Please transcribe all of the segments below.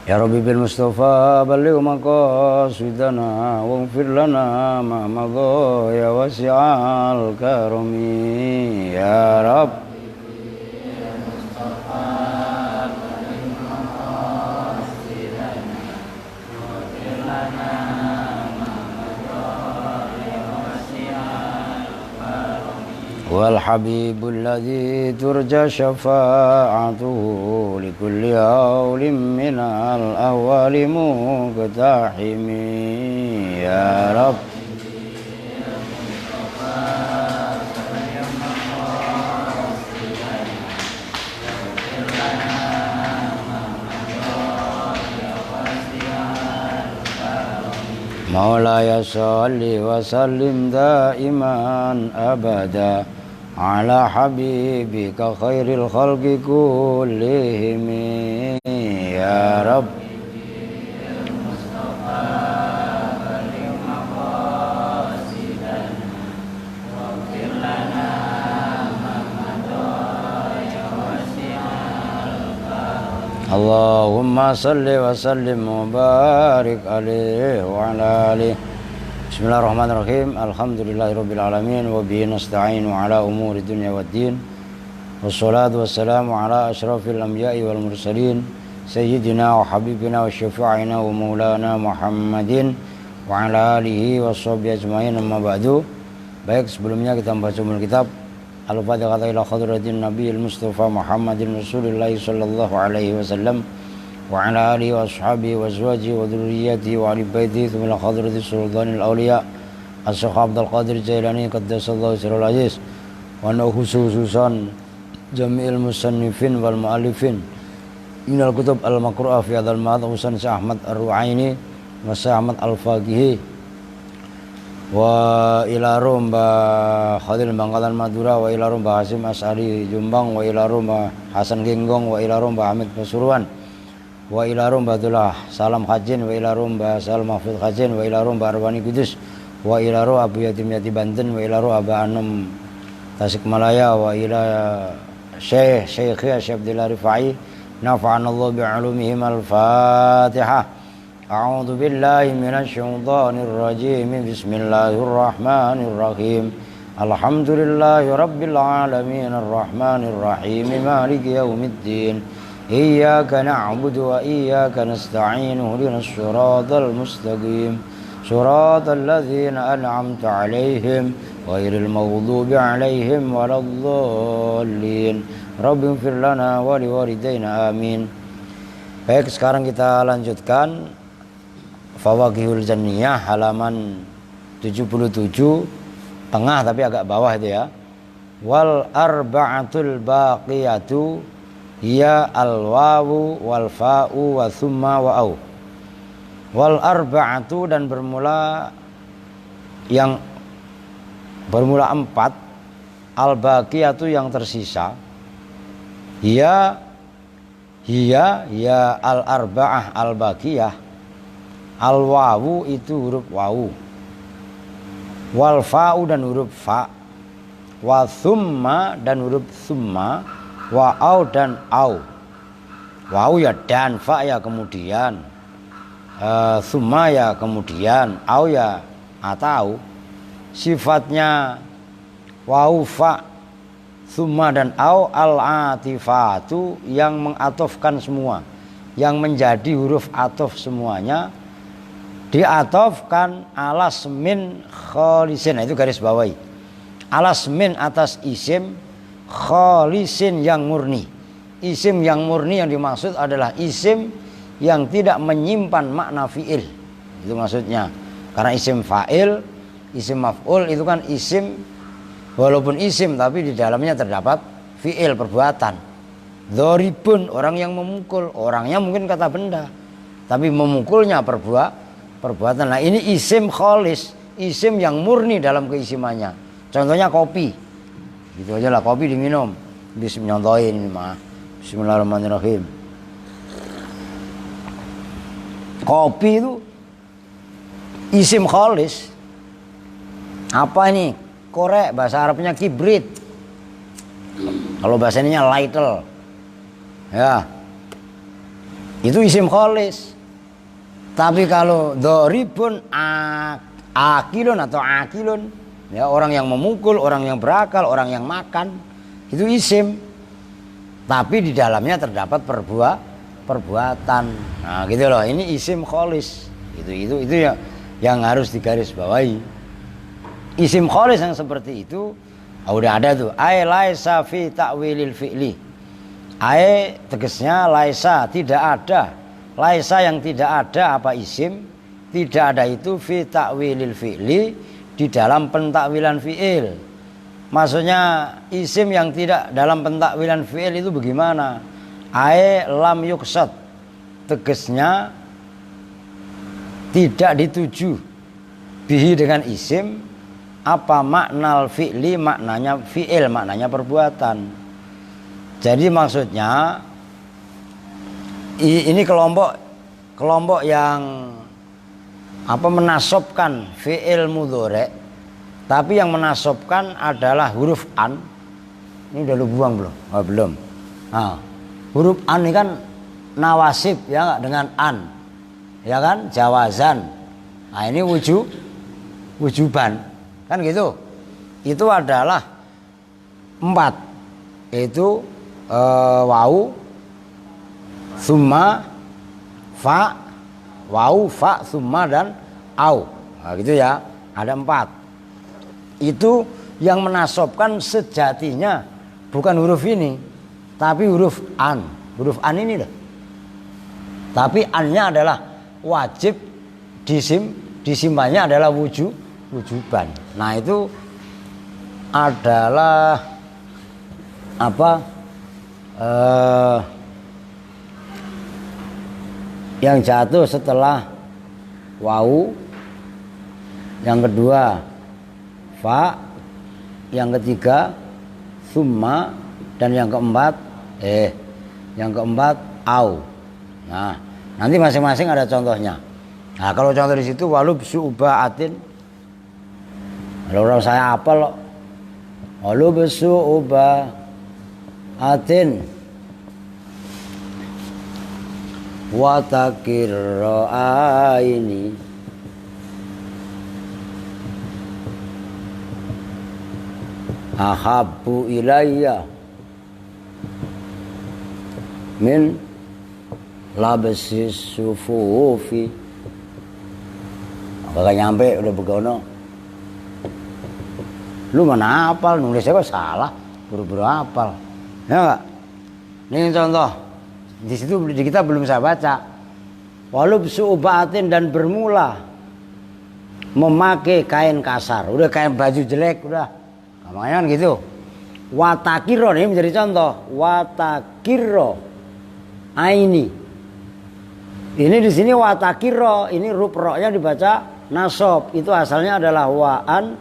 Ya Rabbi bil Mustafa balligh maqasidana waghfir lana ma madha ya wasi'al karami ya Rabb. Wal habibul ladzi turja syafa'atuhu likulli hawlim minal awwali muqtahimi ya Rabb. Maulaya sholli wa sallim daiman abada ala habibika khairil khalqi kullihim ya Rabb. Allahumma salli wa sallim wa barik alaihi wa ala alihi. Bismillahirrahmanirrahim. Alhamdulillahirabbil alamin wa bihi nasta'inu ala umuri dunya waddin. Wassalatu wassalamu ala asyrafil anbiya'i wal mursalin sayyidina wa habibina wa syafi'ina wa maulana Muhammadin wa ala alihi washabbihi ajmain, amma ba'du. Baik, sebelumnya kita membaca kitab Al-Fatihah ila hadratin Nabiyil Mustafa Muhammadin Rasulillah sallallahu alaihi wasallam wa ala alihi wa ashabihi wa azwajihi wa dhurriyyatihi wa ahli baitihi thumma ila hadratis sultanil awliya As-Syekh Abdul Qadir Jailani qaddasallahu sirrul aziz wa khususan jami'il musannifin wal mu'allifin minal kutub al-maqru'ah fi hadzal ma'ad Husain Syekh Ahmad Ar-Ru'aini wa Syekh Ahmad Al-Faqihi wa ila rumba Khalil Bangkalan Madura wa ila rumba Hasim As'ari Jombang wa ila rumba Hasan Genggong wa ila rumba Hamid Pasuruan wa ila rumba Abdullah Salam Khajin wa ila rumba Salam Mahfud Khajin wa ila rumba Arwani Kudus wa ila rumba Abu Yatim Yati Banten wa ila rumba Aba Anum Tasikmalaya wa ila Syekh Abdillah Rifai nafa'anallahu bi'ulumihim. Al-Fatihah. A'udzu billahi minasy syaithanir rajim. Bismillahirrahmanirrahim. Alhamdulillahi rabbil alamin arrahmanir rahim maliki yaumiddin. Iyyaka na'budu wa iyyaka nasta'in. Ihdinas siratal mustaqim. Siratal ladzina an'amta 'alaihim ghairil maghdubi 'alaihim waladdallin. Rabbighfir lana wa liwalidayna amin. Baik, sekarang kita lanjutkan Fawaqihul Janniyah halaman 77 tengah tapi agak bawah itu ya. Wal arba'atul baqiyatu ya al wawu wal fa'u wa thumma wa au. Wal arba'atu, dan bermula empat, al baqiyatu yang tersisa, ya al arba'ah al baqiyah. Al wawu itu huruf wawu, wal fa'u dan huruf fa, wa thumma dan huruf thumma, wa au dan au. Wawu ya dan, fa ya kemudian, thumma ya kemudian, au ya atau. Sifatnya wawu, fa, thumma dan au al-atifatu, yang mengatofkan semua, yang menjadi huruf atof semuanya diatofkan alas min kholisin. Nah, itu garis bawahi. Alas min atas isim, kholisin yang murni. Isim yang murni yang dimaksud adalah isim yang tidak menyimpan makna fi'il. Itu maksudnya. Karena isim fa'il, isim maf'ul itu kan isim, walaupun isim tapi di dalamnya terdapat fi'il, perbuatan. Dzaribun, orang yang memukul. Orangnya mungkin kata benda, tapi memukulnya perbuatan. Nah, ini isim kholis, isim yang murni dalam keisimannya. Contohnya kopi, gitu aja lah, kopi diminum. Nyontohin ini mah. Bismillahirrahmanirrahim. Kopi itu isim kholis. Apa ini? Korek, bahasa Arabnya kibrit. Kalau bahasa ininya lighter. Ya. itu isim kholis. Tapi kalau doribun akilun atau akilun, ya orang yang memukul, orang yang berakal, orang yang makan, itu isim. Tapi di dalamnya terdapat perbuatan. Nah, gitu loh. Ini isim kholis. Itu ya yang harus digarisbawahi. Isim kholis yang seperti itu udah ada tuh. Ai laisa fi ta'wilil fi'li. Ai tegasnya laisa, tidak ada. Laisa yang tidak ada apa isim, tidak ada itu fi ta'wilil fi'li, di dalam pentakwilan fi'il. Maksudnya isim yang tidak dalam pentakwilan fi'il itu bagaimana? Ai lam yuksad, tegasnya tidak dituju bihi dengan isim apa maknal fi'li, maknanya fi'il, maknanya perbuatan. Jadi maksudnya ini kelompok yang menasobkan fi'il mudhari', tapi yang menasobkan adalah huruf an. Ini udah lu buang belum? Oh, belum. Nah, huruf an ini kan nawasib ya enggak, dengan an. Ya kan? Jawazan. Nah, ini wujuban. Kan gitu. Itu adalah 4. Yaitu wau, summa, fa, wau, fa, summa dan au. Nah, gitu ya. Ada 4. Itu yang menasobkan sejatinya bukan huruf ini, tapi huruf an. Huruf an ini loh. Tapi annya adalah wajib disimpannya adalah wujuban. Nah, itu adalah yang jatuh setelah wau, yang kedua fa, yang ketiga summa, dan yang keempat au. Nah, nanti masing-masing ada contohnya. Nah, kalau contoh di situ walub su'ubaatin, kalau orang saya apa loh, walub su'ubaatin watakirro ini ahabbu ilayya min labesis sufufi. Kagak nyampe udah begono. Lu mana hafal, nulisnya kok salah, buru-buru hafal. Ya enggak? Ini contoh. Di situ di kita belum saya baca. Walub su'ubatin, dan bermula memakai kain kasar. Udah kain baju jelek udah. Namanya kan gitu. Watakiro ini menjadi contoh. Watakiro aini. Ini di sini watakiro, ini huruf ro-nya dibaca nasab. Itu asalnya adalah waan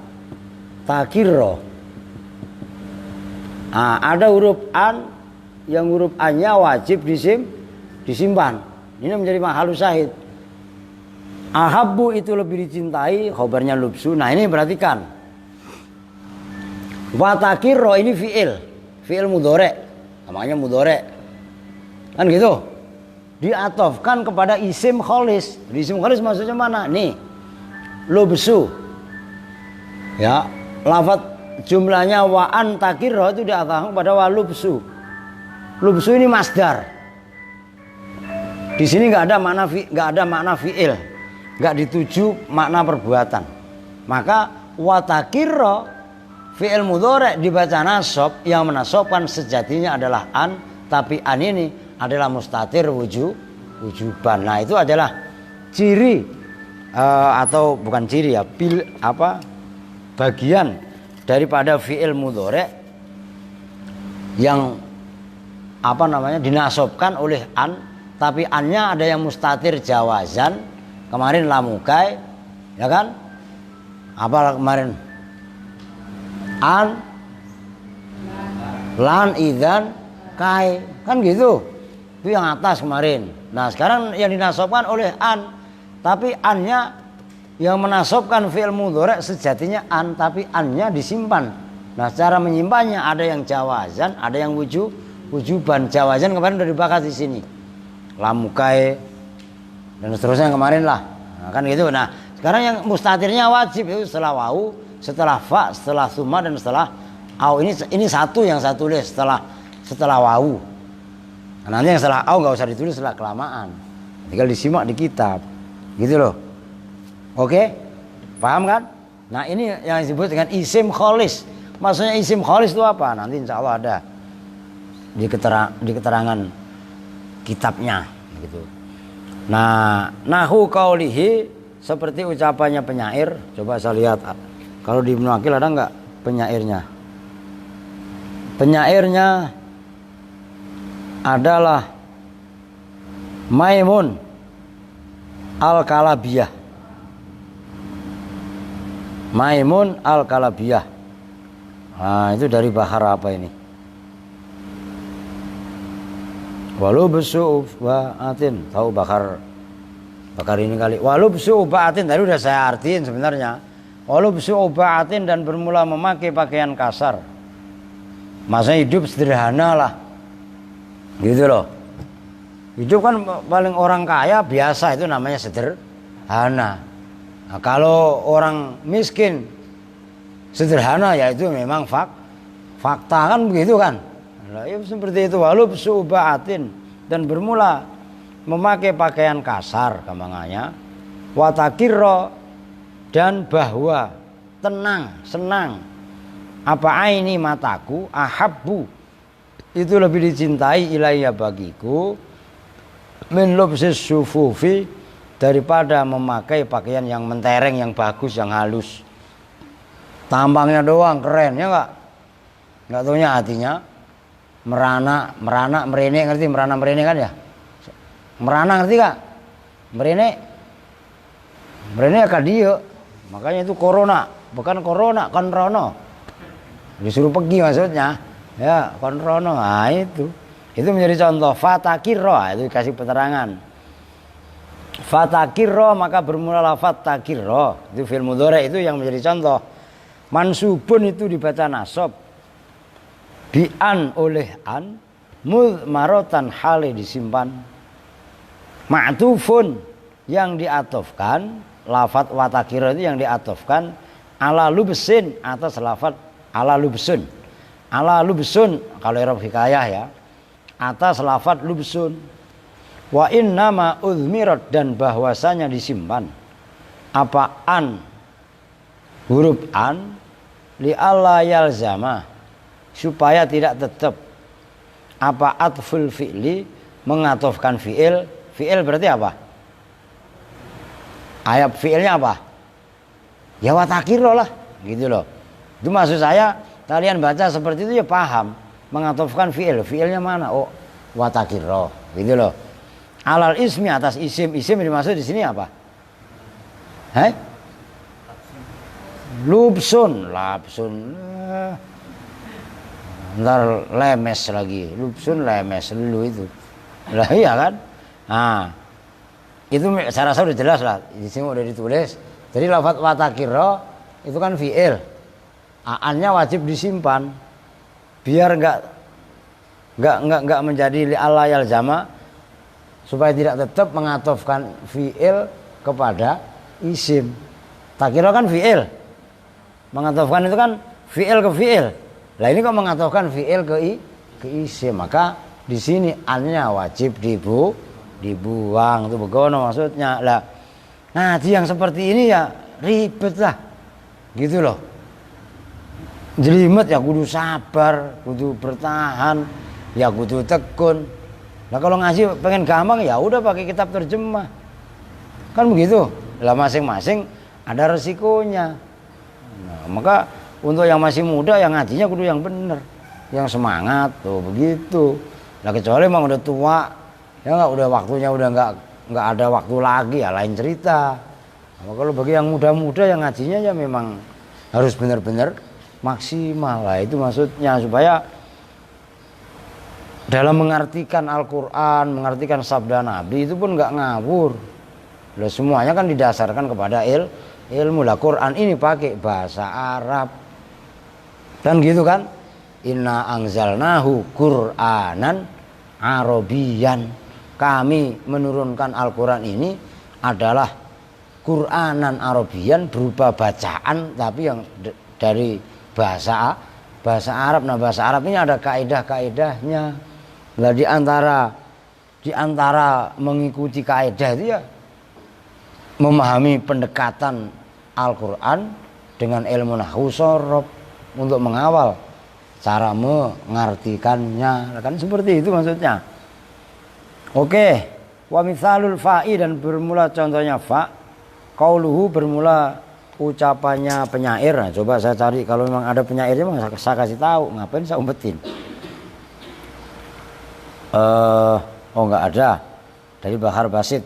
takiro. Nah, ada huruf an, yang huruf an-nya wajib disimpan. Ini menjadi mahalus syahid. Ahabbu itu lebih dicintai, khobarnya lubsu. Nah, ini perhatikan. Watakiro ini fi'il mudhari', namanya mudhari'. Kan gitu. Diatofkan kepada isim kholis. Isim kholis maksudnya mana? Nih, lubsu. Ya, lafaz jumlahnya wa an takiro itu diatofkan kepada wa lubsu. Lubsu ini masdar. Di sini nggak ada makna fi'il, nggak dituju makna perbuatan. Maka wa takiro fi'il mudhari' dibaca nasab, yang menasabkan sejatinya adalah an, tapi an ini adalah mustatir wujuban. Nah, itu adalah ciri atau bukan ciri ya, bagian daripada fi'il mudhari' yang dinasabkan oleh an, tapi annya ada yang mustatir jawazan. Kemarin lamukai, ya kan? Apa kemarin? An, lan, idzan, kai, kan gitu. Itu yang atas kemarin. Nah, sekarang yang dinasabkan oleh an, tapi annya yang menasabkan fi'il mudhari' sejatinya an, tapi annya disimpan. Nah, cara menyimpannya ada yang jawazan, ada yang wujuban. Jawazan kemarin sudah dibahas di sini. lamukai dan seterusnya kemarin lah. Nah, kan gitu. Nah, sekarang yang mustatirnya wajib itu setelah wau, setelah fa, setelah summa dan setelah au. Ini satu yang saya tulis setelah wau. Nah, nanti yang setelah au nggak usah ditulis setelah kelamaan. Tinggal disimak di kitab. Gitu loh. Oke? Paham kan? Nah, ini yang disebut dengan isim kholis. Maksudnya isim kholis itu apa? Nanti insya Allah ada di keterangan kitabnya gitu. Nah, nahu qaulihi seperti ucapannya penyair. Coba saya lihat kalau di Ibnu Aqil ada enggak penyairnya? Penyairnya adalah Maimun Al-Kalabiyah. Maimun Al-Kalabiyah. Nah, itu dari bahar apa ini? Walau ba'atin, tahu bakar ini kali. Walau ba'atin tadi udah saya artiin sebenarnya. Walau ba'atin dan bermula memakai pakaian kasar. Maksudnya hidup sederhana lah. Gitu loh. Hidup kan paling orang kaya biasa itu namanya sederhana. Nah, kalau orang miskin sederhana ya itu memang fakta kan begitu kan. Nah, ya seperti itu walau ba'atin dan bermula memakai pakaian kasar gampangannya watakirro dan bahwa tenang senang apa aini mataku ahabbu itu lebih dicintai ilayya bagiku min lubsis sufufi daripada memakai pakaian yang mentereng yang bagus yang halus tampangnya doang keren ya enggak taunya hatinya merana merene ngerti merana merene kan ya merana ngerti gak merene ya kadio makanya itu corona bukan corona konrono disuruh pergi maksudnya ya konrono nah itu menjadi contoh fatakirro itu kasih keterangan fatakirro maka bermula fatakirro itu fi'il mudhari itu yang menjadi contoh mansubun itu dibaca nasab bi'an oleh an mudmarotan hale disimpan ma'tufun yang diatofkan lafat watakiro itu yang diatofkan ala lubsin atas lafat ala lubsun kalau i'rab hikayah ya atas lafat lubsun wa innama udmirat dan bahwasanya disimpan apa an huruf an li alla yalzama supaya tidak tetap apa atful fi'li mengatofkan fi'il berarti apa? Ayat fi'ilnya apa? Ya watakiro lah gitu loh. Itu maksud saya kalian baca seperti itu ya paham mengatofkan fi'ilnya mana? Oh watakiro gitu loh. Alal ismi atas isim yang dimaksud di sini apa? Labsun ntar lemes lagi lubsun lemes lu itu lah iya kan nah itu saya rasa udah jelas lah di sini udah ditulis jadi lafaz watakiro itu kan fi'il a-nya wajib disimpan biar enggak menjadi ala yalzama supaya tidak tetap mengatofkan fi'il kepada isim takiro kan fi'il mengatofkan itu kan fi'il ke fi'il. Lah ini kok mengatofkan fi'il ke isim, maka di sini an-nya wajib dibuang itu begono maksudnya. Lah ngaji yang seperti ini ya ribet lah. Gitu loh. Jelimet ya kudu sabar, kudu bertahan, ya kudu tekun. Lah kalau ngaji pengen gampang ya udah pakai kitab terjemah. Kan begitu. Lah masing-masing ada resikonya. Nah, maka untuk yang masih muda yang ngajinya kudu yang bener, yang semangat tuh begitu. Nah kecuali emang udah tua, ya nggak udah waktunya udah nggak ada waktu lagi ya lain cerita. Nah, kalau bagi yang muda-muda yang ngajinya ya memang harus bener-bener maksimal lah itu maksudnya supaya dalam mengartikan Al-Quran, mengartikan sabda Nabi itu pun nggak ngawur. Lah semuanya kan didasarkan kepada ilmu. Lah Quran ini pakai bahasa Arab. Dan gitu kan inna anzalnahu Qur'anan Arabiyan kami menurunkan Al-Quran ini adalah Quranan Arabian berupa bacaan tapi yang dari bahasa Arab. Nah, bahasa Arab ini ada kaidah-kaidahnya. Nah, di antara mengikuti kaidah itu ya memahami pendekatan Al-Quran dengan ilmu nahwu shorof untuk mengawal cara mengartikannya, kan seperti itu maksudnya. Oke, wa mithalul fa'i, dan bermula contohnya fa, qauluhu bermula ucapannya penyair. Nah, coba saya cari kalau memang ada penyairnya saya kasih tahu, ngapain saya umpetin. Enggak ada dari Bahar Basit.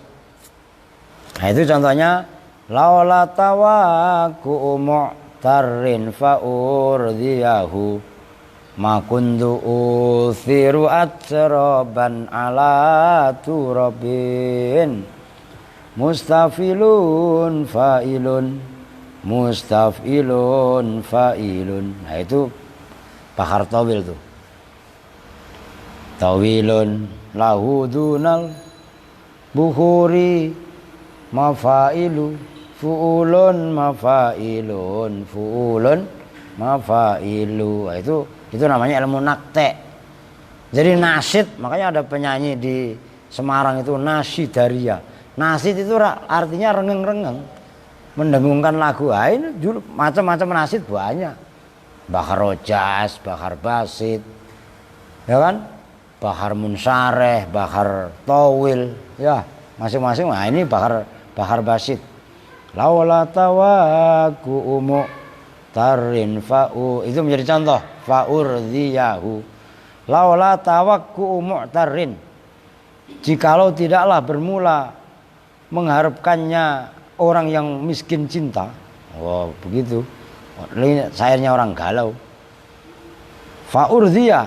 Nah, itu contohnya laula tawaku mu'tarrin fa'urdiyahu ma kuntu uthiru atraban ala turabin mustafilun fa'ilun. Nah, itu Bahar Tawil tuh. Tawilun lahu dunal bukhuri mafailu fuulun mafailu. Nah, itu namanya ilmu nakte. Jadi nasid, makanya ada penyanyi di Semarang itu nasidaria. Nasid itu artinya rengeng-rengeng, mendengungkan lagu. Ini dulu macam-macam nasid banyak. Bahar Rojas, Bahar Basit, ya kan? Bahar Munsareh, Bahar Tawil, ya masing-masing. Nah, ini Bahar Basit. Laula tawaku mu'tarrin fa'u, itu menjadi contoh. Fa'urdiyahu. Laula tawaku mu'tarrin, jikalau tidaklah bermula mengharapkannya orang yang miskin cinta. Oh, begitu. Ini sayangnya orang galau. Fa'urdiyah,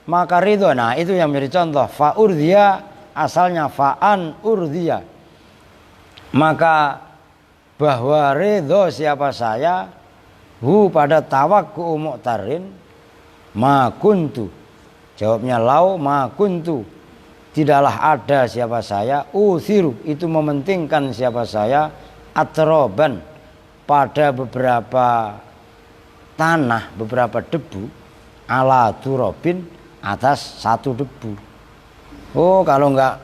maka ridho. Nah, itu yang menjadi contoh. Fa'urdiyah asalnya fa'an urdiyah, maka bahwa ridho siapa saya hu pada tawakku mu'tarin ma kuntu. Jawabnya lau ma kuntu, tidaklah ada siapa saya uthiru, itu mementingkan siapa saya atroban, pada beberapa tanah, beberapa debu, ala turobin, atas satu debu. Oh, kalau enggak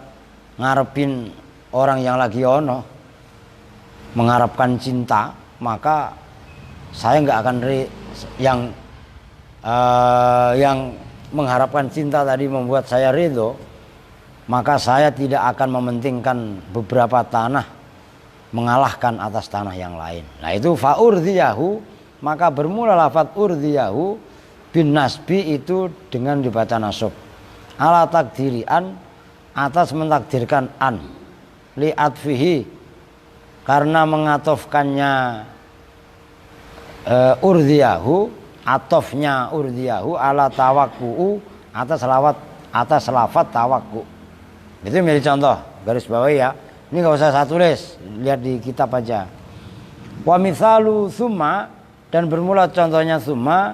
ngarepin orang yang lagi ono, mengharapkan cinta, maka saya enggak akan yang mengharapkan cinta tadi membuat saya ridho, maka saya tidak akan mementingkan beberapa tanah mengalahkan atas tanah yang lain. Nah, itu fa'urdiyahu, maka bermula lafaz urdiyahu bin nasbi itu dengan dibaca nasab. Ala takdiri an, atas mentakdirkan an, li atfihi, karena mengatofkannya urdiyahu, atofnya urdiyahu ala tawakku, atas lafaz tawakku. Itu menjadi contoh, garis bawahi ya. Ini nggak usah saya tulis, lihat di kitab aja. Wa mithalu summa, dan bermula contohnya summa,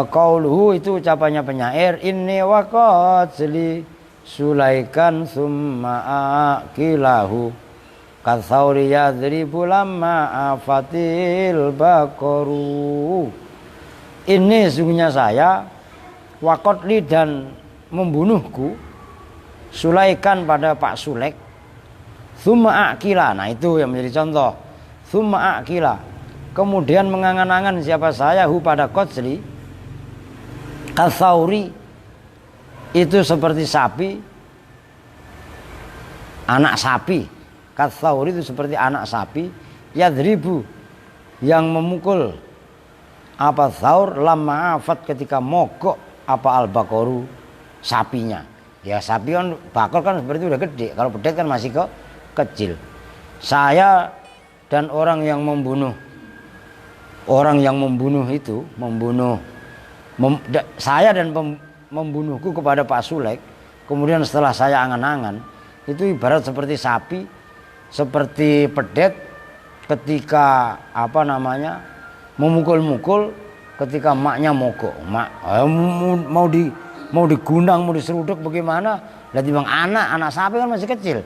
qauluhu itu ucapannya penyair, inni waqad li sulaikan summa aqilahu katsauri yadribu lamma afatil baqaru. Ini sungguhnya saya waqad li, dan membunuhku sulaikan pada Pak Sulek, summa aqila. Nah, itu yang menjadi contoh. Summa aqila, kemudian mengangan-angan siapa saya hu pada Qadzli, Katsauri itu seperti sapi, anak sapi. Katsauri itu seperti anak sapi, yadribu, yang memukul apa tsaur, lamma afat, ketika mogok apa al-baqaru, sapinya. Ya, sapi kan bakor kan seperti udah gede, kalau pedet kan masih kecil. Saya dan orang yang membunuh itu, saya dan membunuhku kepada Pak Sulek, kemudian setelah saya angan-angan, itu ibarat seperti sapi, seperti pedet ketika memukul-mukul ketika maknya mogok. Mau mau digundang, mau diseruduk bagaimana? Lah timbang anak sapi kan masih kecil.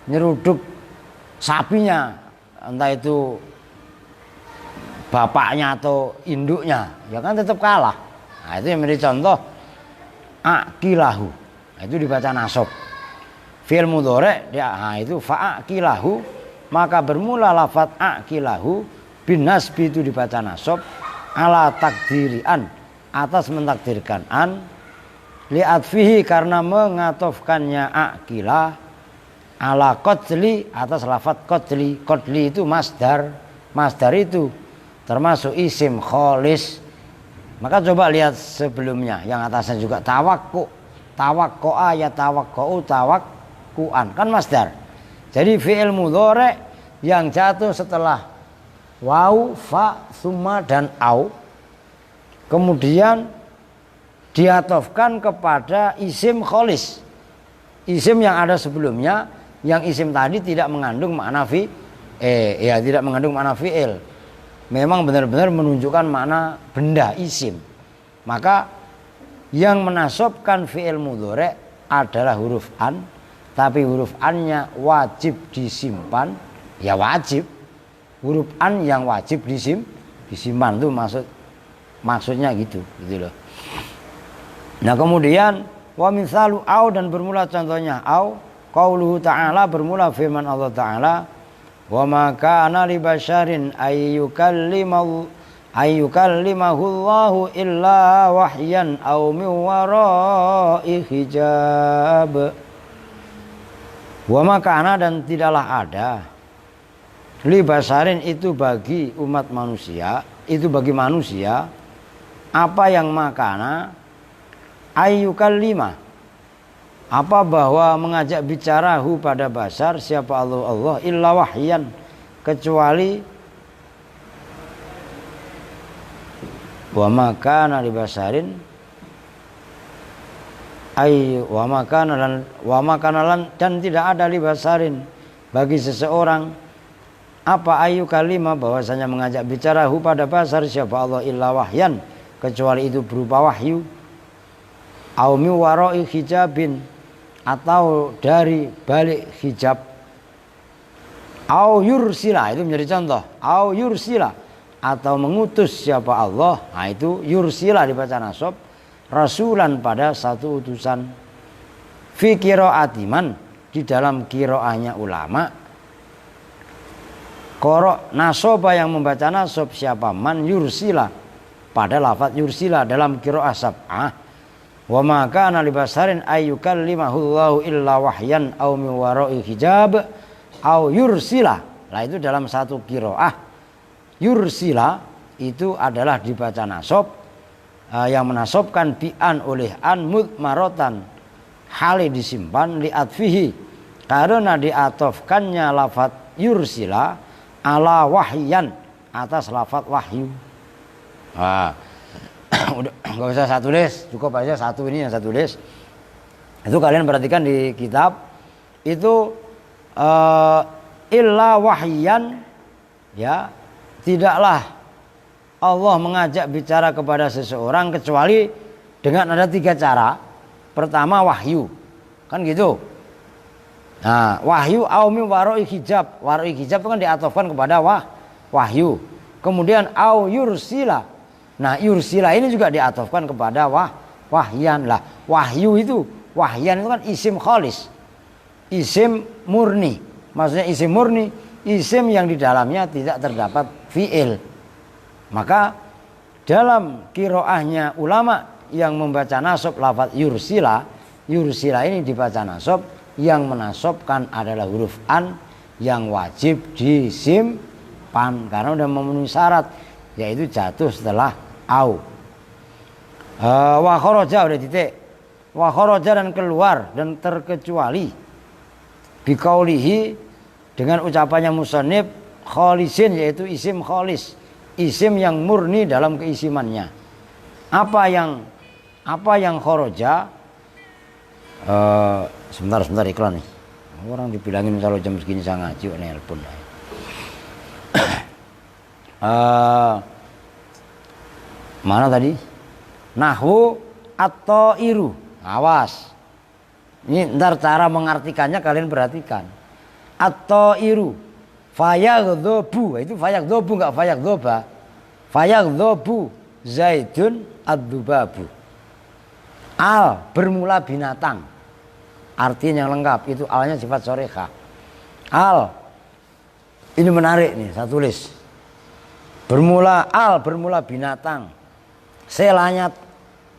Nyeruduk sapinya, entah itu bapaknya atau induknya, ya kan tetap kalah. Nah, itu yang menjadi contoh akilahu. Nah, itu dibaca nasab. Fi'il mudhari dia itu fa'akilahu, maka bermula lafaz akilahu bin nasbi itu dibaca nasab ala takdirian, atas mentakdirkan an, li'atfihi karena mengatofkannya akilah ala qatli atas lafaz qatli. Qatli itu masdar itu termasuk isim kholis. Maka coba lihat sebelumnya yang atasnya juga tawakku, tawakkoa ya tawakkou tawakkuan kan masdar. Jadi fi'il mudhari yang jatuh setelah waw, fa, summa dan au, kemudian diatofkan kepada isim kholis, isim yang ada sebelumnya, yang isim tadi tidak mengandung makna tidak mengandung makna fi'il, memang benar-benar menunjukkan makna benda isim. Maka yang menasabkan fi'il mudhari adalah huruf an, tapi huruf an-nya wajib disimpan, ya wajib. Huruf an yang wajib disimpan itu maksudnya gitu loh. Nah kemudian wa misalu au, dan bermula contohnya au qauluhu ta'ala, bermula firman Allah Ta'ala, wa ma kana li basyarin ayyukallimahullahu illa wahyan aw min wara'i hijab. Wa ma kana, dan tidaklah ada li basarin itu bagi umat manusia, itu bagi manusia, apa yang makana ayyukallima, apa bahwa mengajak bicarahu pada basar siapa Allah illa wahyan, kecuali wa makana li basarin wa makana dan tidak ada li basarin bagi seseorang apa ayu kalimah, bahwasanya mengajak bicara pada basar siapa Allah illa wahyan, kecuali itu berupa wahyu, au mi wara'i hijabin, atau dari balik hijab, au yursila, itu menjadi contoh, au yursila, atau mengutus siapa Allah. Nah itu yursila dibaca nasab, rasulan pada satu utusan, fi qiraatiman, di dalam qiraahnya ulama. Qara nasaba, yang membaca nasab siapa man yursila, pada lafaz yursila dalam qiraah sab'ah. Wa ma kana li basarin ayyukallimahullahu illa wahyan aw min wara'i hijab aw yursila. Lah itu dalam satu qiraah yursila itu adalah dibaca nasab, yang menasabkan bi'an oleh an mudmarotan, hale disimpan, li'atfihi karena diatofkannya lafaz yursila ala wahyan, atas lafaz wahyu. Udah nggak usah saya tulis, cukup aja satu ini yang saya tulis. Itu kalian perhatikan di kitab itu illa wahyan, ya, tidaklah Allah mengajak bicara kepada seseorang kecuali dengan ada 3 cara. Pertama wahyu, kan gitu. Nah, wahyu au min wara'i hijab. Wara'i hijab itu kan diatofkan kepada wahyu. Kemudian au yursila. Nah, yursila ini juga diatofkan kepada wahyan. Lah, wahyu itu, wahyan itu kan isim kholis, isim murni. Maksudnya isim murni, isim yang di dalamnya tidak terdapat fi'il. Maka dalam qiraahnya ulama yang membaca nasab lafaz yursila, yursila ini dibaca nasab, yang menasabkan adalah huruf an yang wajib disimpan karena sudah memenuhi syarat, yaitu jatuh setelah au. Wa kharaja, udah titik. Wa kharaja, dan keluar dan terkecuali, biqaulihi, dengan ucapannya musannif, kholisin, yaitu isim kholis, isim yang murni dalam keisimannya. Apa yang kharaja? Sebentar iklan nih. Orang dibilangin kalau jam segini saya ngaji, nelpon. Mana tadi? Nahwu at-ta'iru. Awas. Ini ntar cara mengartikannya kalian perhatikan. At-tairu fayaghdhabu, itu fayaghdhabu enggak fayaghdhaba. Fayaghdhabu Zaidun ad-dubabu. Al bermula binatang. Artinya yang lengkap itu alnya sifat soreka. Al ini menarik nih, saya tulis. Bermula al bermula binatang. Selanya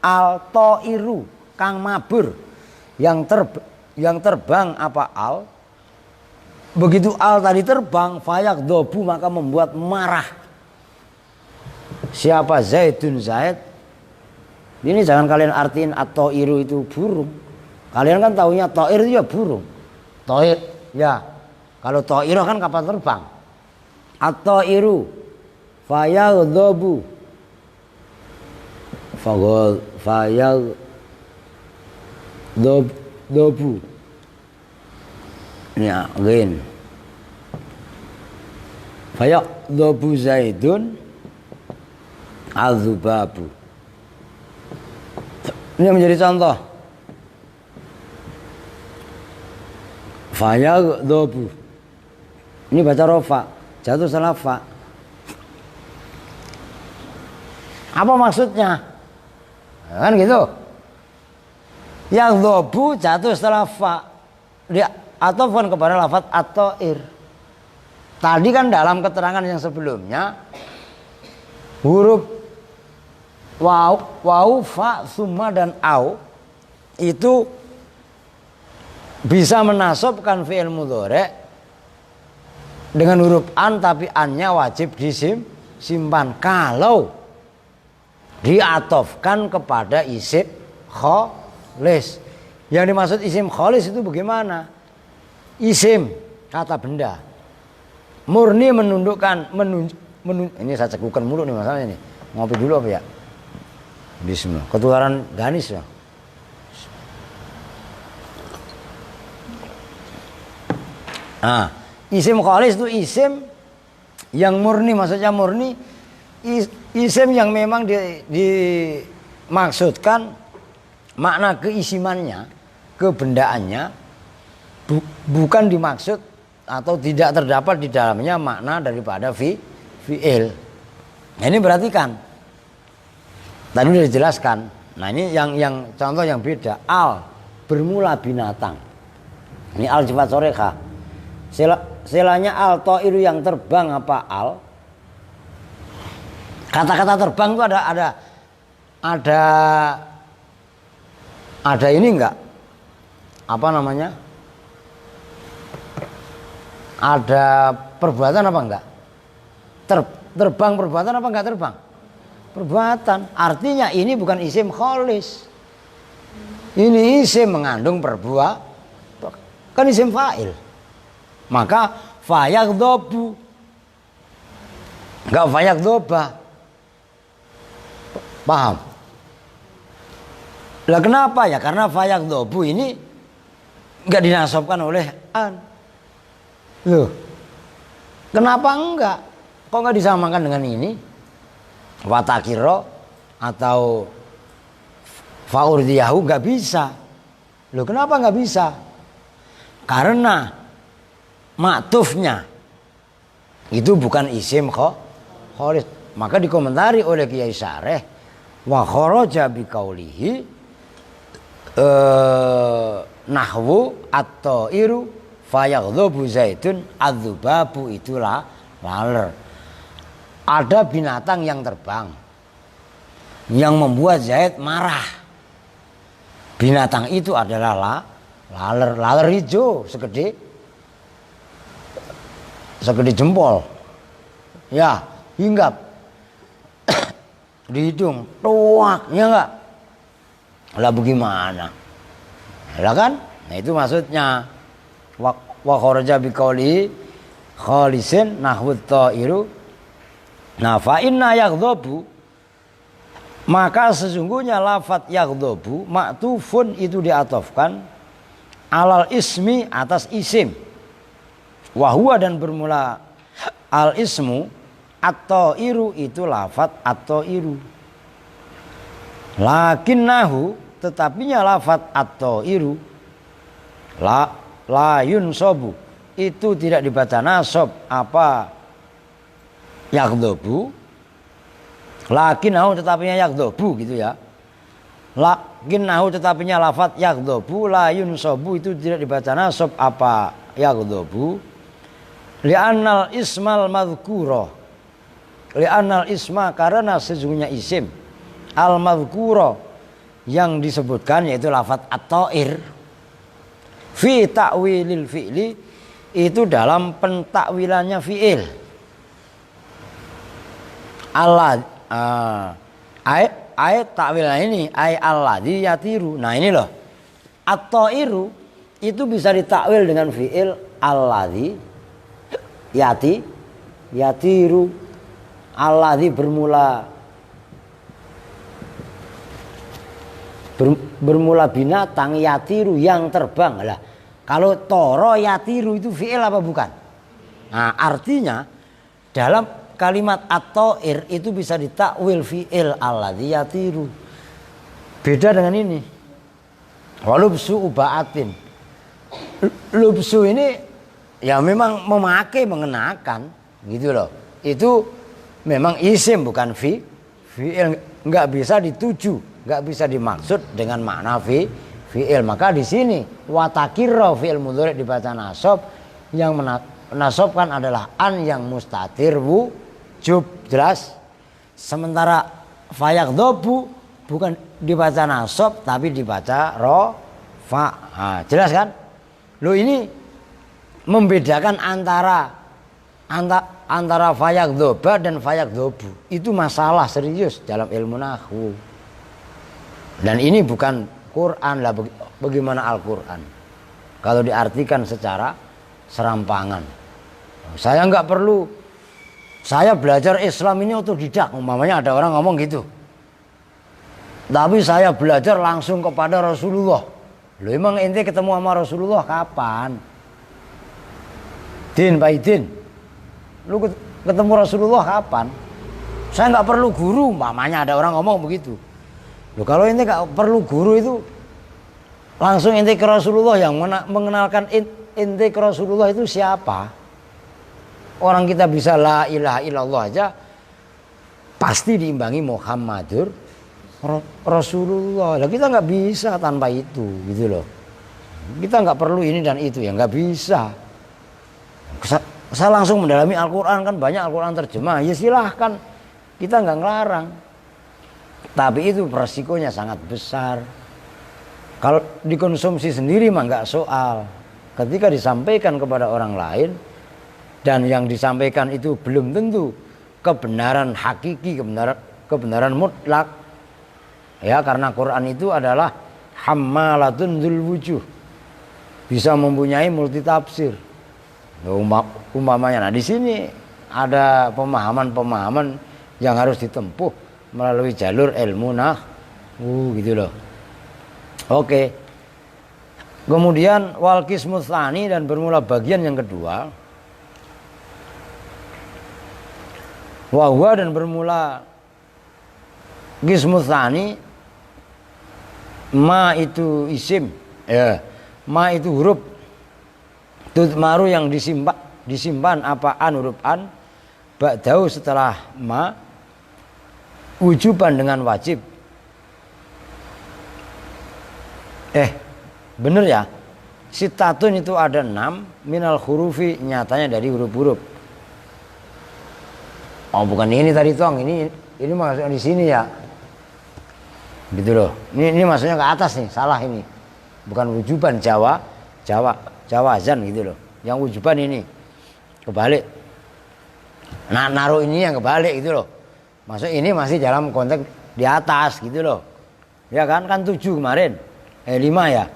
al tairu kang mabur. Yang terbang apa al? Begitu al tadi terbang, fayaghdhabu maka membuat marah. Siapa Zaidun Zaid? Ini jangan kalian artiin at-tairu itu burung. Kalian kan taunya ta'ir itu ya burung. Ta'ir ya. Kalau ta'ir kan kapal terbang. At-tairu fayaghdhabu. Fayaghdhabu. Ini again. Fayaghdhabu Zaidun az-zubabu. Ini menjadi contoh. Fayaghdhabu. Ini baca rofa, jatuh salah fa. Apa maksudnya? Kan gitu. Yaghdhabu jatuh setelah fa. Dia ataupun kepada lafaz at-ta'ir. Tadi kan dalam keterangan yang sebelumnya huruf waw, fa, summa dan au itu bisa menasobkan fi'il mudhari' dengan huruf an, tapi annya wajib disimpan kalau diatofkan kepada isim kholis. Yang dimaksud isim kholis itu bagaimana? Isim kata benda murni menundukkan ini saya cekukan mulu nih masalahnya nih. Ngopi dulu apa ya? Bismillah. Ketularan ganis ya. Nah, isim kholis itu isim yang murni, maksudnya murni isim yang memang dimaksudkan makna keisimannya, kebendaannya bukan dimaksud atau tidak terdapat di dalamnya makna daripada fi'il. Nah, ini perhatikan. Tadi sudah dijelaskan. Nah, ini yang contoh yang beda. Al bermula binatang. Ini al sifat soreka. Selanya al tairu yang terbang apa al? Kata-kata terbang itu ada ini enggak? Apa namanya? Ada perbuatan apa enggak? Terbang perbuatan apa enggak terbang? Perbuatan. Artinya ini bukan isim kholis. Ini isim mengandung perbuatan. Kan isim fa'il. Maka fayaghdhabu. Enggak fayaghdhaba. Paham? Lah kenapa ya? Karena fayaghdhabu ini enggak dinasobkan oleh an. Loh. Kenapa enggak? Kok enggak disamakan dengan ini? Watakiro atau faurdiyahu nggak bisa. Loh kenapa nggak bisa? Karena maktufnya itu bukan isim kholis. Maka dikomentari oleh Kiai Sareh wa kharaja bi qaulihi nahwu at-tairu fayaghdhabu Zaidun adzubabu itulah laler. Ada binatang yang terbang yang membuat Zaid marah. Binatang itu adalah laler hijau segede jempol. Ya, hinggap di hidung, tuak, ya enggak? Lah bagaimana? Lah kan? Nah itu maksudnya wa kharaja bi qauli khalisin nahwu tairu. Nah fa inna yaghdhabu, maka sesungguhnya lafadz yaghdhabu maktufun itu diatofkan alal ismi atas isim. Wahwa dan bermula al ismu at-tairu itu lafadz at-tairu. Lakinnahu tetapinya lafat at-tairu la yunsabu itu tidak dibaca nasab apa yaghdabu, lakinnahu tetapinya yaghdabu gitu ya. Lakinnahu tetapinya lafat yaghdabu la yunsabu itu tidak dibaca nasab apa yaghdabu. Li'annal ismal madhkura, li'annal isma karena sesungguhnya isim al madhkura yang disebutkan yaitu lafat at-ta'ir fi ta'wilil fi'li itu dalam pentakwilannya fi'il. Allah ayat takwilnya ini ayat alladzi yatiru. Nah ini loh, at-tairu itu bisa ditakwil dengan fi'il alladzi yatiru, alladzi bermula binatang, yatiru yang terbang. Lah kalau toro yatiru itu fi'il apa bukan? Nah artinya dalam kalimat at-ta'ir itu bisa ditakwil fi'il alladzi yatiru. Beda dengan ini. Walubsu ubaatin. Lubsu ini ya memang memakai, mengenakan gitu loh. Itu memang isim bukan fi'il, enggak bisa dituju, enggak bisa dimaksud dengan makna fi'il. Maka di sini watakirra fi'il mudhari dibaca nasab, yang menasabkan adalah an yang mustatir wujub, jelas. Sementara fayaghdhabu bukan dibaca nasab tapi dibaca rafa. Nah, jelas kan? Lo ini membedakan antara fayaghdhaba dan fayaghdhabu. Itu masalah serius dalam ilmu nahwu. Dan ini bukan Quran lah, bagaimana Al-Quran kalau diartikan secara serampangan. Saya nggak perlu, saya belajar Islam ini otodidak, umpamanya ada orang ngomong gitu. Tapi saya belajar langsung kepada Rasulullah. Loh emang ente ketemu sama Rasulullah kapan? Din, Pak Idin, lu ketemu Rasulullah kapan? Saya nggak perlu guru, umpamanya ada orang ngomong begitu. Loh kalau ente gak perlu guru itu langsung ente ke Rasulullah, yang mengenalkan ente ke Rasulullah itu siapa? Orang kita bisa la ilaha illallah aja pasti diimbangi Muhammadur Rasulullah. Lah kita nggak bisa tanpa itu gitu loh. Kita nggak perlu ini dan itu ya, nggak bisa. Saya langsung mendalami Al-Quran, kan banyak Al-Quran terjemah, ya silahkan, kita nggak ngelarang. Tapi itu resikonya sangat besar. Kalau dikonsumsi sendiri mah nggak soal. Ketika disampaikan kepada orang lain dan yang disampaikan itu belum tentu kebenaran hakiki, kebenaran mutlak. Ya, karena Quran itu adalah hammalatun dzul wujuh. Bisa mempunyai multi tafsir. Umpamanya, nah di sini ada pemahaman-pemahaman yang harus ditempuh melalui jalur ilmu nahwu gitu loh. Oke. Kemudian wal qismu tsani, dan bermula bagian yang kedua. Wa huwa, dan bermula qismu tsani, ma itu isim, ya. Ma itu huruf tudmaru yang disimpan apaan huruf an ba'dahu setelah ma wujuban dengan wajib. Bener ya, sitatun itu ada 6 minal hurufi, nyatanya dari huruf-huruf. Oh bukan ini tadi tong, ini maksudnya di sini ya, gitu loh. Ini maksudnya ke atas nih, salah ini. Bukan wujuban, jawazan gitu loh. Yang wujuban ini kebalik. Nah naruh ini yang kebalik gitu loh. Maksud ini masih dalam konteks di atas gitu loh. Ya kan 7 kemarin. 5 ya.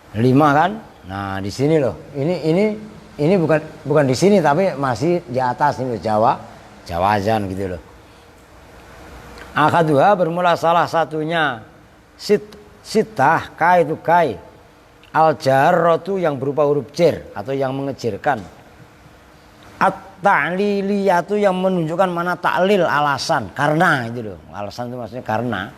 5 kan? Nah, di sini loh. Ini bukan di sini tapi masih di atas ini jawazan gitu loh. Akaduha, bermula salah satunya sitah, kai itu kai. Al-jarratu yang berupa huruf jar atau yang mengejirkan. At-ta'liliyatu yang menunjukkan mana ta'lil, alasan, karena itu loh. Alasan itu maksudnya karena.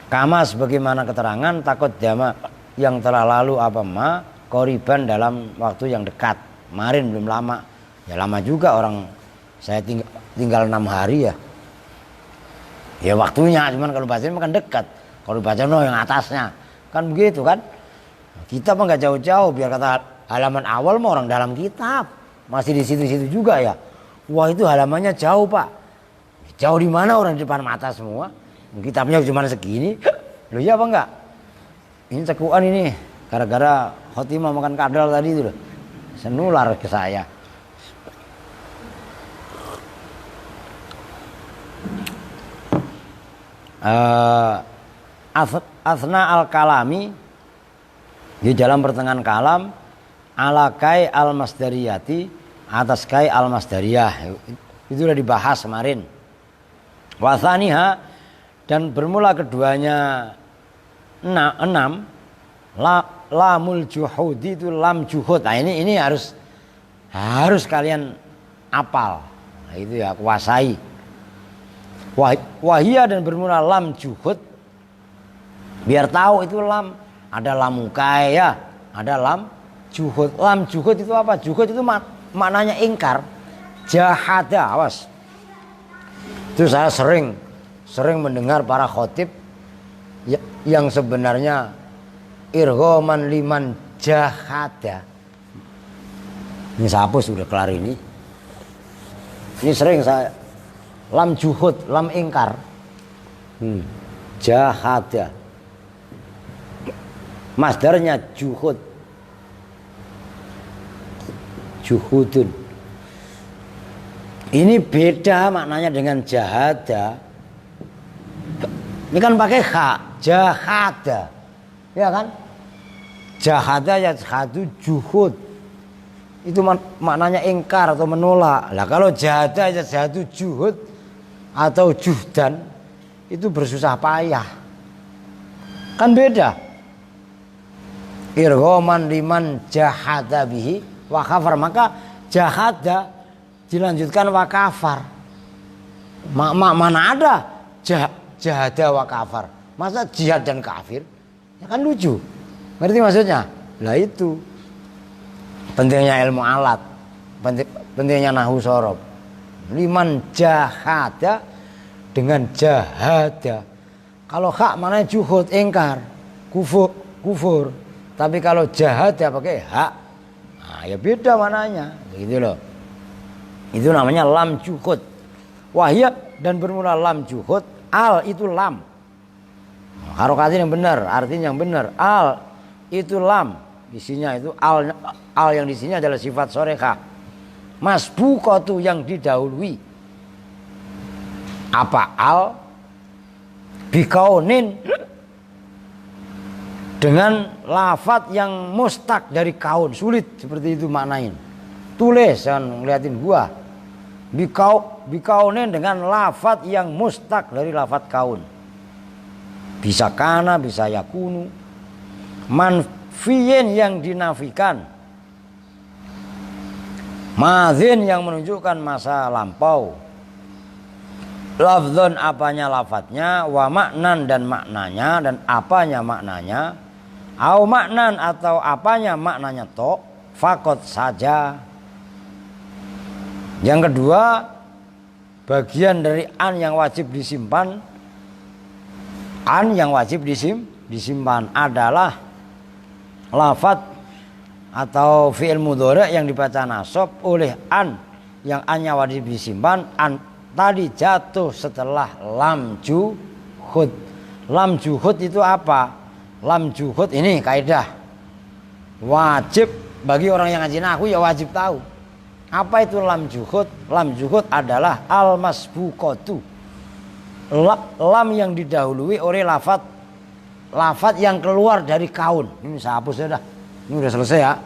Kama sebagaimana keterangan takut dama yang telah lalu apa ma koriban dalam waktu yang dekat. Kemarin belum lama. Ya lama juga orang saya tinggal 6 hari ya. Ya waktunya, cuman kalau baca kan dekat. Kalau baca yang atasnya kan begitu kan. Kita mah nggak jauh-jauh, biar kata halaman awal mah orang dalam kitab. Masih di situ-situ juga ya. Wah itu halamannya jauh Pak. Jauh di mana, orang di depan mata semua. Kitabnya cuma segini. Loh iya apa enggak? Ini cekuan ini. Gara-gara Khotimah makan kadal tadi itu loh. Senular ke saya. Asna al-kalami di dalam pertengahan kalam ala kai al-masdariyati atas kai al-masdariyah. Itu sudah dibahas kemarin. Wasaniha dan bermula keduanya 6 lamul juhudi itu lam juhud. Nah ini harus kalian apal. Nah, itu ya kuasai. Wahia dan bermula lam juhud. Biar tahu itu lam. Ada lamukai ya. Ada lam juhud. Lam juhud itu apa? Juhud itu maknanya ingkar. Jahada. Awas. Itu saya sering mendengar para khotib yang sebenarnya irghaman liman jahada. Ini saya hapus sudah kelar ini. Ini sering saya lam juhud, lam ingkar. Jahada. Masdarnya juhud. Juhudun. Ini beda maknanya dengan jahada. Ini kan pakai kha, jahada. Ya kan? Jahada ya jahadu juhud. Itu maknanya ingkar atau menolak. Lah kalau jahada ya jahadu juhud atau juhdan itu bersusah payah. Kan beda. Irghaman liman jahada bihi wa kafar. Maka jahada dilanjutkan wa kafar. Mana ada jahada wa kafar? Masa jihad dan kafir? Ya kan lucu. Ngerti maksudnya? Lah itu pentingnya ilmu alat, pentingnya nahwu sorob. Liman jahada dengan jahada. Kalau hak maknanya juhud, ingkar, kufur. Tapi kalau jahada pakai hak, nah, ya beda maknanya. Gitu loh. Itu namanya lam juhud. Wahya dan bermula lam juhud. Al itu lam. Harokatnya yang benar, artinya yang benar. Al itu lam. Isinya itu al yang di sini adalah sifat soreka. Masbuqatu yang didahului. Apa al? Bikaunin dengan lafadz yang mustaq dari kaun. Sulit seperti itu maknain. Tulis, jangan ngeliatin gua. Bikaunin dengan lafadz yang mustaq dari lafadz kaun. Bisa kana, bisa yakunu. Manfiyin yang dinafikan. Madzin yang menunjukkan masa lampau. Lafdzun apanya lafadznya, wa maknan dan maknanya, dan apanya maknanya. Au maknan atau apanya maknanya to, fakot saja. Yang kedua, bagian dari an yang wajib disimpan. An yang wajib disimpan adalah lafadz atau fi'il mudhari' yang dibaca nasab oleh an yang annya wajib disimpan. An tadi jatuh setelah lam juhud. Lam juhud itu apa? Lam juhud ini kaidah wajib bagi orang yang ngaji nahwu, ya wajib tahu. Apa itu lam juhud? Lam juhud adalah al-masbuqatu. Lam yang didahului oleh lafadz yang keluar dari kaun. Ini saya hapus ya dah. Ini udah selesai ya.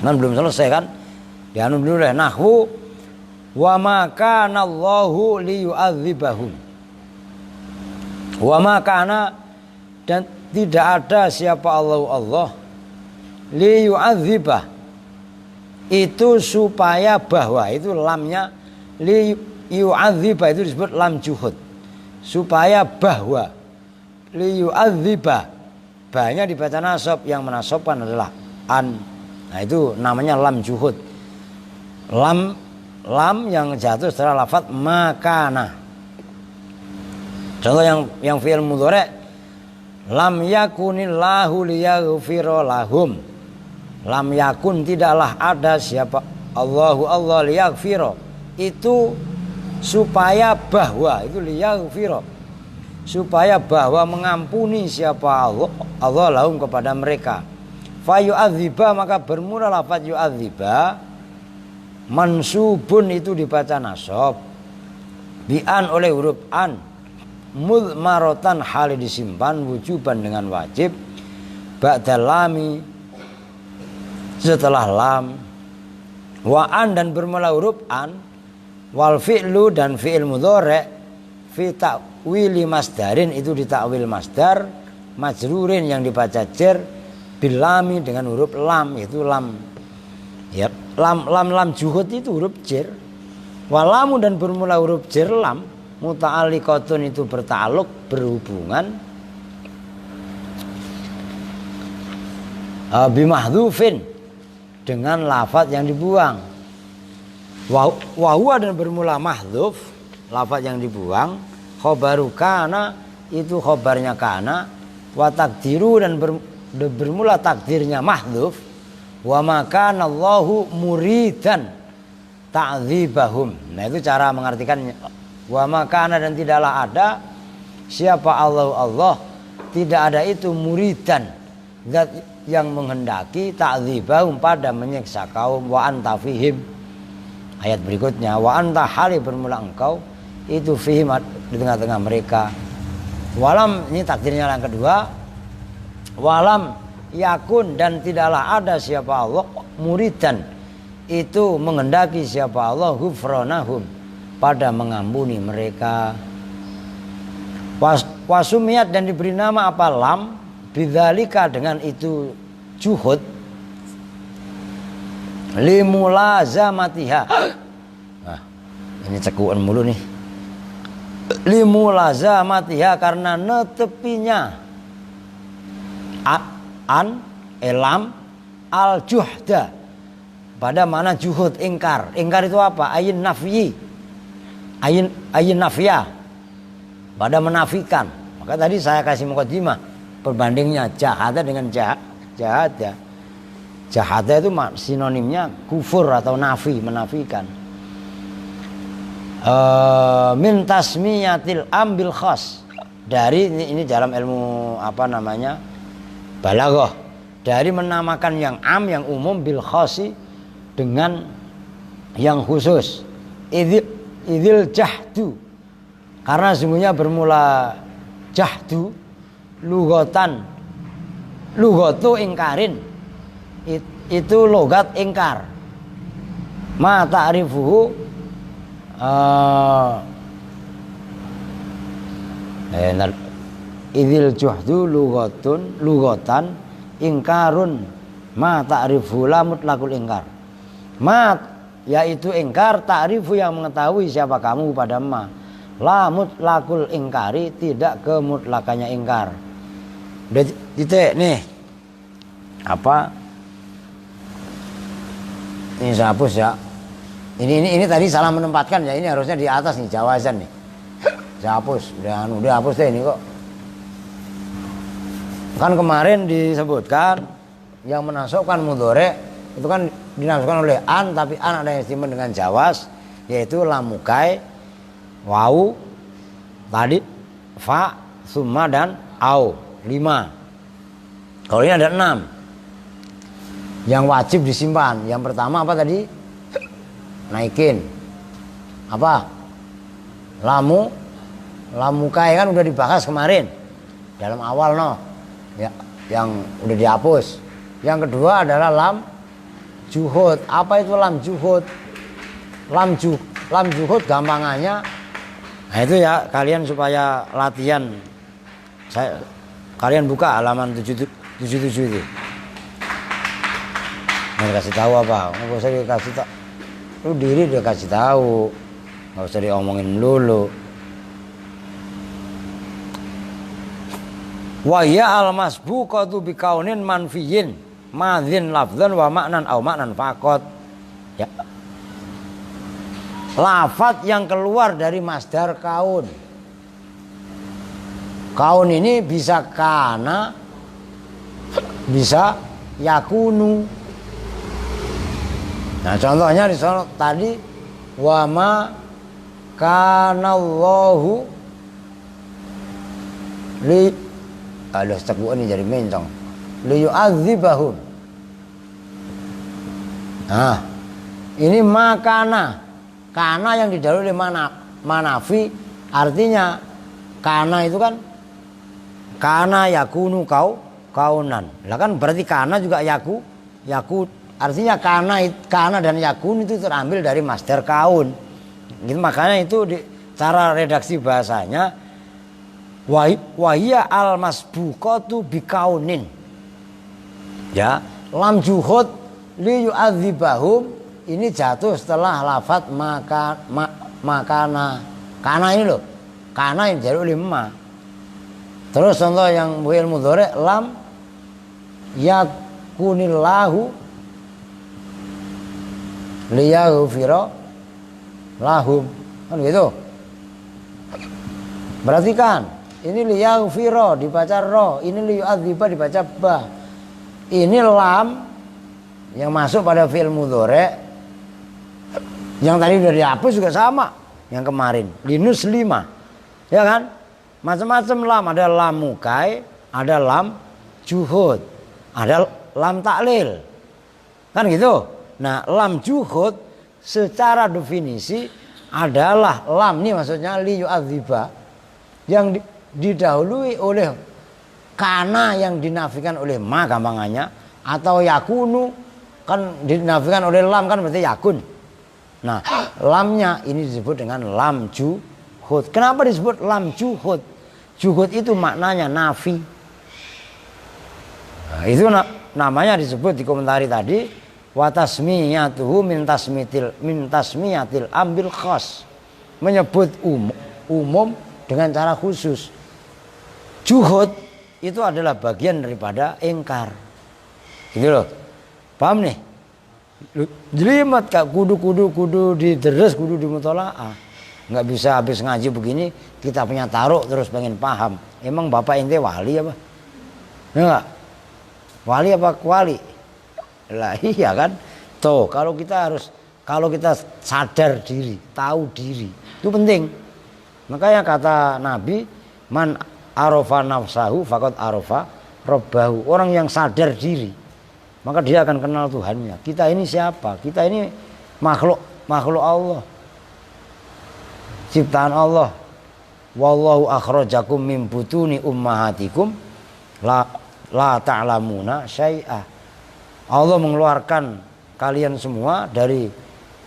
Kan belum selesai kan? Dianu dulu deh. Nahwu wa ma kana Allahu liyu'adzibahum. Wa ma kana dan tidak ada siapa Allah liyu'adzibah. Itu supaya bahwa itu lamnya liyu'adzibah itu disebut lam juhud. supaya bahwa liyu'adziba, bahnya dibaca nasab, yang menasabkan adalah an. Nah itu namanya lam juhud. Lam yang jatuh setelah lafaz makana. Contoh yang fi'il mudhari', lam yakunillahu liyaghfira lahum. Lam yakun, tidaklah ada siapa Allah liyaghfira, itu supaya bahwa, itu liyaghfira, supaya bahwa mengampuni siapa Allah lahum kepada mereka. Fa yu'adziba, maka bermula lafaz yu'adziba mansubun, itu dibaca nasab bi'an, oleh huruf an, mudmaratan, hal disimpan wujuban dengan wajib, ba'dal lami, setelah lam, wa an, dan bermula huruf an, wal fi'lu, dan fi'il mudhari' fi ta'wili masdarin, itu ditakwil masdar majrurin yang dibaca jer bil lami, dengan huruf lam, yaitu lam. Ya, lam juhud itu huruf jer. Walamu, dan bermula huruf jer lam, muta'alliqatun, itu bertaluk, berhubungan, bimahdhufin, dengan lafaz yang dibuang. Wa huwa, dan bermula mahdhuf, lafaz yang dibuang, khobaru kana, itu khobarnya kana, wa takdiru, dan bermula takdirnya mahdhuf, wa makana Allahu muridan ta'dzibahum. Nah itu cara mengartikannya. Wa makana, dan tidaklah ada siapa Allah tidak ada itu muridan, zat yang menghendaki, ta'dzibahum, pada menyiksa kaum, wa anta fihim. Ayat berikutnya, wa anta, hali bermula engkau, itu fihim, di tengah-tengah mereka. Walam, ini takdirnya yang kedua, walam yakun, dan tidaklah ada siapa Allah muridan, itu menghendaki siapa Allah ghufranahum, pada mengampuni mereka. Wasumiyat, dan diberi nama apa lam, bidzalika, dengan itu juhud, limulazamatiha. Nah, ini cekuan mulu nih. Limulazamatiha, karena netepinya elam al juhda, pada mana juhud, ingkar. Ingkar itu apa? Ayin nafyi, ayin nafya, pada menafikan. Maka tadi saya kasih mukadimah, perbandingnya jahada dengan jahada. Jahada itu sinonimnya kufur atau nafi, menafikan. Min tasmiyatil ambil khas, dari ini dalam ilmu apa namanya, balaghah, dari menamakan yang am, yang umum, bil khasi, dengan yang khusus. Idil jahdu, karena sungguhnya bermula jahdu, lugatu ingkarin, itu logat ingkar. Ma ta'rifuhu, idil jahdu lugatan ingkarun, ma ta'rifu, la mutlaqul ingkar. Ma, yaitu ingkar, ta'rifu, yang mengetahui siapa kamu pada ma, la mutlaqul ingkari, tidak kemutlakannya ingkar. Udah titik nih. Apa? Ini saya hapus ya. Ini tadi salah menempatkan ya, ini harusnya di atas nih, jawazan nih. Saya hapus, udah hapus deh ini kok. Kan kemarin disebutkan yang menasabkan mudhari' itu kan dinasabkan oleh an, tapi an ada yang istimewa dengan jawaz, yaitu lamukai, wau, tadi fa, summa, dan au, 5. Kalau ini ada 6 yang wajib disimpan. Yang pertama apa tadi? Naikin apa? Lamukai, kan udah dibahas kemarin dalam awal ya, yang udah dihapus. Yang kedua adalah lam juhud. Apa itu lam juhud? Lam juhud gampangannya, nah itu ya, kalian supaya latihan, kalian buka halaman 77 itu. Nggak kasih tahu apa? Nggak usah dikasih tahu. Lu diri udah kasih tahu, nggak usah diomongin dulu. Wa ya al-masbuqatu bikaunin manfiyin madzin lafdzan wa maknan au maknan faqat. Ya. Lafaz yang keluar dari masdar kaun. Kaun ini bisa kana, bisa yakunu. Nah, contohnya di sana tadi wa ma kanallahu li aduh sekuan ini jadi mencong li yu'adzibahum. Nah, ini makana. Kana yang didahului oleh manafi, artinya kana itu kan kana yakunu kaunan. Lah kan berarti kana juga yaku artinya kana dan yakun itu terambil dari masdar kaun. Gitu, makanya itu cara redaksi bahasanya wahia al masbuqatu bikaunin. Ya, lam juhud li yu'adzibahum ini jatuh setelah lafadz makana. Kana ini loh. Kana yang jadi oleh ma. Terus contoh yang fi'il mudhari lam yakunillahu liyaghfira lahum. Kan gitu. Perhatikan, ini liyaghfira dibaca ro, ini liyu'adziba dibaca ba. Ini lam yang masuk pada fi'il mudhari. Yang tadi udah dihapus juga sama. Yang kemarin linus 5. Ya kan? Macam-macam lam. Ada lam mukai, ada lam juhud, ada lam taklil. Kan gitu. Nah, lam juhud secara definisi adalah lam ini maksudnya li yu'adziba yang didahului oleh kana yang dinafikan oleh ma gampangannya, atau yakunu kan dinafikan oleh lam kan berarti yakun. Nah, lamnya ini disebut dengan lam juhud. Kenapa disebut lam juhud? Juhud itu maknanya nafi. Nah, itu namanya disebut di komentari tadi wa tasmiyatuhu min tasmiyatil ambil khas. Menyebut umum dengan cara khusus. Juhud itu adalah bagian daripada ingkar. Gitu loh. Paham nih? Jelimet kak kudu dideres, kudu dimutolaah. Nggak bisa habis ngaji begini kita punya taruh terus pengen paham. Emang bapak ente wali apa? Enggak. Wali apa kuali? Lah iya kan? Tuh, kalau kita sadar diri, tahu diri, itu penting. Makanya kata Nabi, man arafa nafsahu faqad arafa rabbahu. Orang yang sadar diri, maka dia akan kenal Tuhannya. Kita ini siapa? Kita ini makhluk Allah, ciptaan Allah. Wallahu akhrajakum min butuni ummahatikum la ta'lamuna syai'a. Allah mengeluarkan kalian semua dari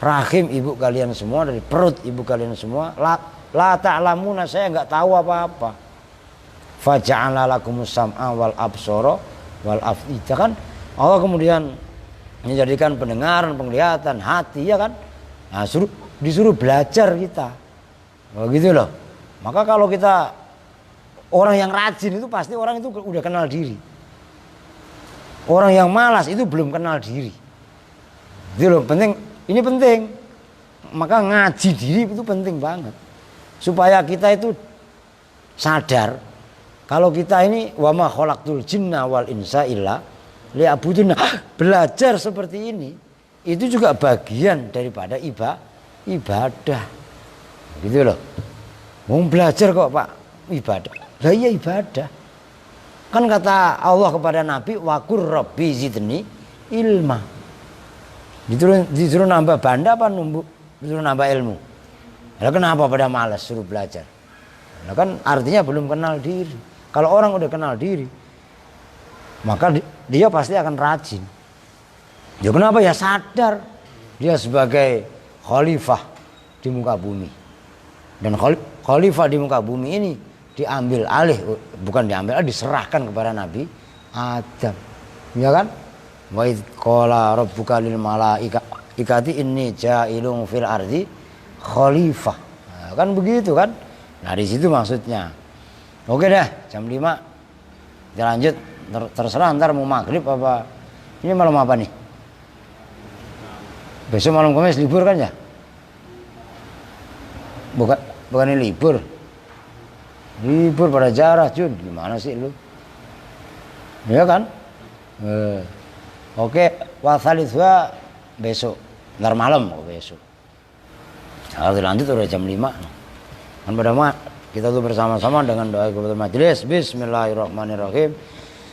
rahim ibu kalian semua, dari perut ibu kalian semua. La ta'lamuna, saya enggak tahu apa-apa. Faja'ala lakumus sam'a wal absara wal af'idah, kan? Allah kemudian menjadikan pendengaran, penglihatan, hati, ya kan? Nah, disuruh belajar kita. Begitu loh. Maka kalau kita orang yang rajin itu pasti orang itu udah kenal diri. Orang yang malas itu belum kenal diri. Itu loh, penting. Ini penting. Maka ngaji diri itu penting banget. Supaya kita itu sadar kalau kita ini wa ma khalaqtul jinna wal insa illa liya'budun. Belajar seperti ini itu juga bagian daripada ibadah. Gitu loh. Mau belajar kok Pak, ibadah. Lah iya ibadah. Kan kata Allah kepada Nabi, wa qur rabbi zidni ilma. Disuruh nambah banda apa disuruh nambah ilmu? Lah kenapa pada malas suruh belajar? Lah kan artinya belum kenal diri. Kalau orang udah kenal diri, maka dia pasti akan rajin. Ya kenapa? Ya sadar dia sebagai khalifah di muka bumi. Dan khalifah di muka bumi ini diambil alih, bukan diambil alih, diserahkan kepada Nabi Adam. Ya kan? Wa idz qala rabbuka lil malaikati inni ja'ilun fil ardi khalifah. Nah, kan begitu kan? Nah, di situ maksudnya. Oke deh, jam 5 Kita lanjut, terserah ntar mau maghrib apa. Ini malam apa nih? Besok malam Kamis libur kan ya? Bukan ini libur. Libur pada jarah, Jun. Gimana sih lu? Ya kan? Oke, wasaliswa besok. Ntar malam besok. Kalau dilanjut udah jam 5. Kan pada kita tuh bersama-sama dengan doa kepada majelis. Bismillahirrahmanirrahim.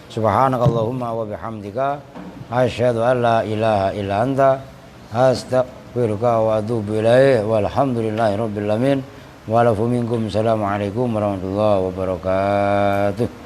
Subhanakallahumma wa bihamdika asyhadu an la ilaha illa anta astaghfiruka wa atubu ilaik. Walhamdulillahirabbil alamin. Wa lakum minkum. Assalamualaikum warahmatullahi wabarakatuh.